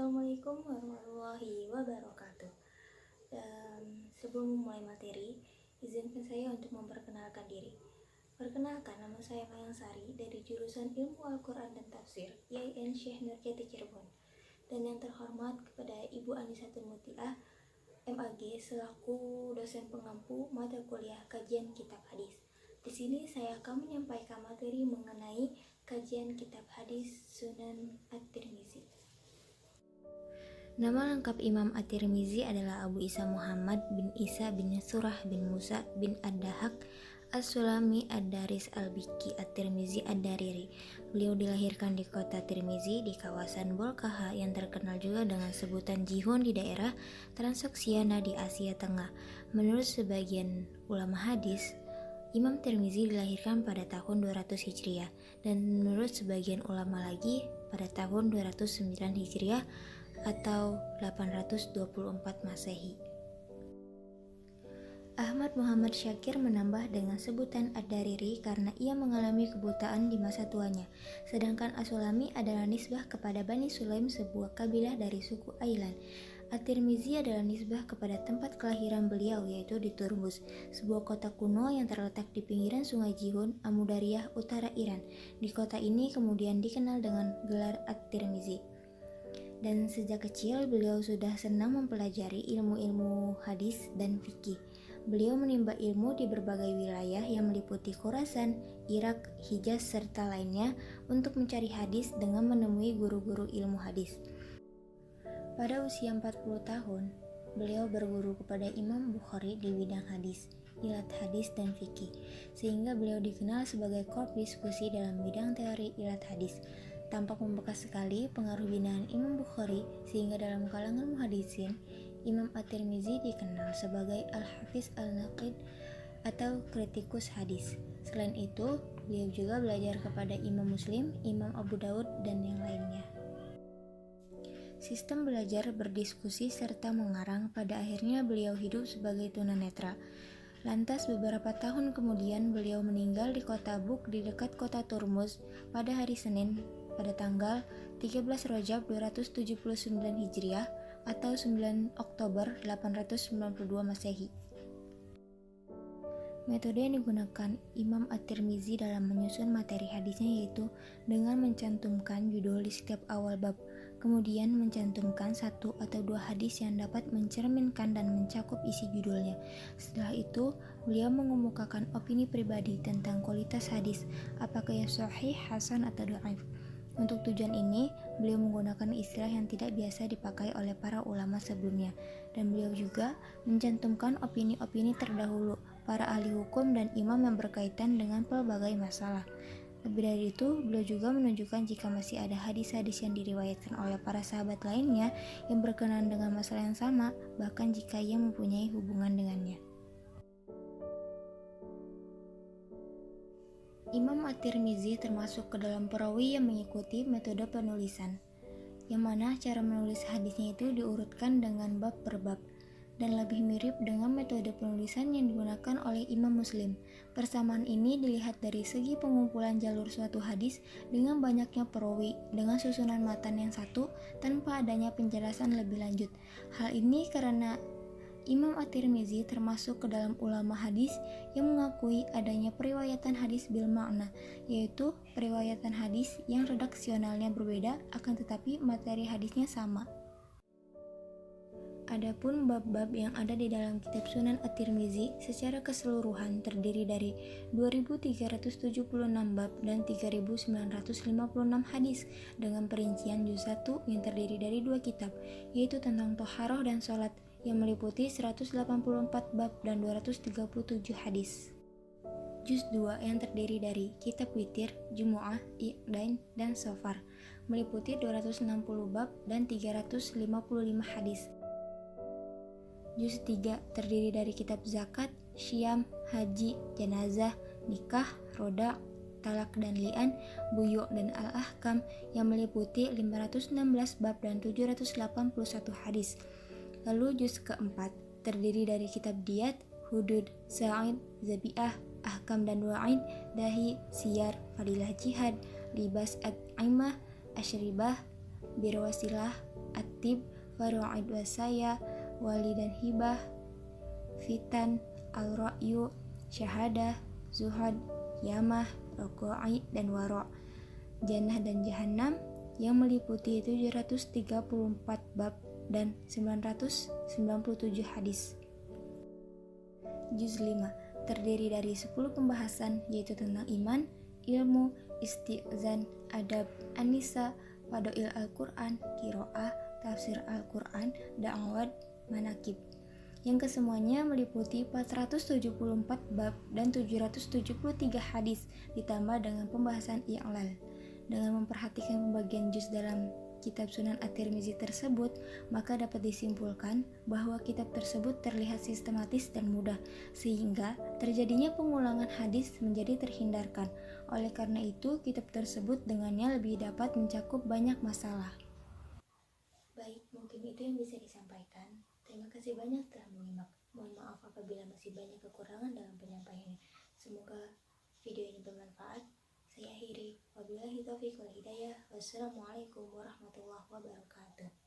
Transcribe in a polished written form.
Assalamualaikum warahmatullahi wabarakatuh. Sebelum memulai materi, izinkan saya untuk memperkenalkan diri. Perkenalkan, nama saya Mayang Sari dari jurusan Ilmu Al-Quran dan Tafsir IAIN Syekh Nurjati Cirebon. Dan yang terhormat kepada Ibu Anisatul Mutiah, MAG, selaku dosen pengampu mata kuliah kajian kitab hadis. Di sini saya akan menyampaikan materi mengenai kajian kitab hadis Sunan At-Tirmizi. Nama lengkap Imam At-Tirmizi adalah Abu Isa Muhammad bin Isa bin Surah bin Musa bin Ad-Dahak As-Sulami Ad-Daris Al-Biki At-Tirmizi Ad-Dariri. Beliau dilahirkan di kota Tirmizi di kawasan Bolkaha yang terkenal juga dengan sebutan Jihun di daerah Transoksiana di Asia Tengah. Menurut sebagian ulama hadis, Imam Tirmizi dilahirkan pada tahun 200 Hijriah dan menurut sebagian ulama lagi pada tahun 209 Hijriah atau 824 Masehi. Ahmad Muhammad Syakir menambah dengan sebutan Ad-Dariri karena ia mengalami kebutaan di masa tuanya. Sedangkan As-Sulami adalah nisbah kepada Bani Sulaim, sebuah kabilah dari suku Ailan. At-Tirmizi adalah nisbah kepada tempat kelahiran beliau, yaitu di Turmus, sebuah kota kuno yang terletak di pinggiran sungai Jihun, Amudariyah, utara Iran. Di kota ini kemudian dikenal dengan gelar At-Tirmizi. Dan sejak kecil beliau sudah senang mempelajari ilmu-ilmu hadis dan fikih. Beliau menimba ilmu di berbagai wilayah yang meliputi Khorasan, Irak, Hijaz, serta lainnya untuk mencari hadis dengan menemui guru-guru ilmu hadis. Pada usia 40 tahun, beliau berguru kepada Imam Bukhari di bidang hadis, ilat hadis, dan fikih, sehingga beliau dikenal sebagai korp diskusi dalam bidang teori ilat hadis. Tampak membekas sekali pengaruh binaan Imam Bukhari, sehingga dalam kalangan muhaddisin, Imam At-Tirmizi dikenal sebagai Al-Hafiz Al-Naqid atau kritikus hadis. Selain itu, beliau juga belajar kepada Imam Muslim, Imam Abu Daud, dan yang lainnya. Sistem belajar berdiskusi serta mengarang, pada akhirnya beliau hidup sebagai tunanetra. Lantas beberapa tahun kemudian beliau meninggal di kota Buk di dekat kota Turmus pada hari Senin pada tanggal 13 Rajab 279 Hijriah atau 9 Oktober 892 Masehi. Metode yang digunakan Imam At-Tirmizi dalam menyusun materi hadisnya yaitu dengan mencantumkan judul di setiap awal bab, kemudian mencantumkan satu atau dua hadis yang dapat mencerminkan dan mencakup isi judulnya. Setelah itu, beliau mengemukakan opini pribadi tentang kualitas hadis, apakah ia sahih, hasan, atau dhaif. Untuk tujuan ini, beliau menggunakan istilah yang tidak biasa dipakai oleh para ulama sebelumnya, dan beliau juga mencantumkan opini-opini terdahulu para ahli hukum dan imam yang berkaitan dengan pelbagai masalah. Lebih dari itu, beliau juga menunjukkan jika masih ada hadis-hadis yang diriwayatkan oleh para sahabat lainnya yang berkenaan dengan masalah yang sama, bahkan jika ia mempunyai hubungan dengannya. Imam At-Tirmizi termasuk ke dalam perawi yang mengikuti metode penulisan, yang mana cara menulis hadisnya itu diurutkan dengan bab per bab, dan lebih mirip dengan metode penulisan yang digunakan oleh Imam Muslim. Persamaan ini dilihat dari segi pengumpulan jalur suatu hadis dengan banyaknya perawi dengan susunan matan yang satu tanpa adanya penjelasan lebih lanjut. Hal ini karena Imam At-Tirmizi termasuk ke dalam ulama hadis yang mengakui adanya periwayatan hadis bil makna, yaitu periwayatan hadis yang redaksionalnya berbeda akan tetapi materi hadisnya sama. Adapun bab-bab yang ada di dalam kitab Sunan At-Tirmizi secara keseluruhan terdiri dari 2376 bab dan 3956 hadis dengan perincian juz 1 yang terdiri dari dua kitab, yaitu tentang Thaharah dan Salat yang meliputi 184 bab dan 237 hadis. Juz 2 yang terdiri dari kitab Witir, Jumu'ah, Iqdain, dan Shofar meliputi 260 bab dan 355 hadis. Juz 3 terdiri dari kitab Zakat, Syam, Haji, Janazah, Nikah, Roda, Talak dan Li'an, Buyu' dan Al-Ahkam yang meliputi 516 bab dan 781 hadis. Lalu juz keempat terdiri dari kitab Diyat, Hudud, Sa'id, Zabi'ah, Ahkam dan Wa'id, Dahi, Siyar, Fadilah Jihad, Libas At-Aimah, Asyribah, Birwasilah, tartib, faru'id wasaya, wali dan hibah, fitan, al-ra'yu, syahadah, zuhad, yamah, roko'i, dan waro', jannah dan jahannam, yang meliputi 734 bab dan 997 hadis. Juz 5 terdiri dari 10 pembahasan, yaitu tentang iman, ilmu, istizan, adab, an-nisa, fadail Al-Quran, qiraah, tafsir Al-Quran, da'awat, manakib, yang kesemuanya meliputi 474 bab dan 773 hadis, ditambah dengan pembahasan i'lal. Dengan memperhatikan pembagian juz dalam kitab Sunan At-Tirmizi tersebut, maka dapat disimpulkan bahwa kitab tersebut terlihat sistematis dan mudah, sehingga terjadinya pengulangan hadis menjadi terhindarkan. Oleh karena itu, kitab tersebut dengannya lebih dapat mencakup banyak masalah. Baik, mungkin itu yang bisa disampaikan. Terima kasih banyak telah menyimak. Mohon maaf apabila masih banyak kekurangan dalam penyampaiannya. Semoga video ini bermanfaat. Saya akhiri. Wabillahi taufiq wal hidayah. Wassalamualaikum warahmatullahi wabarakatuh.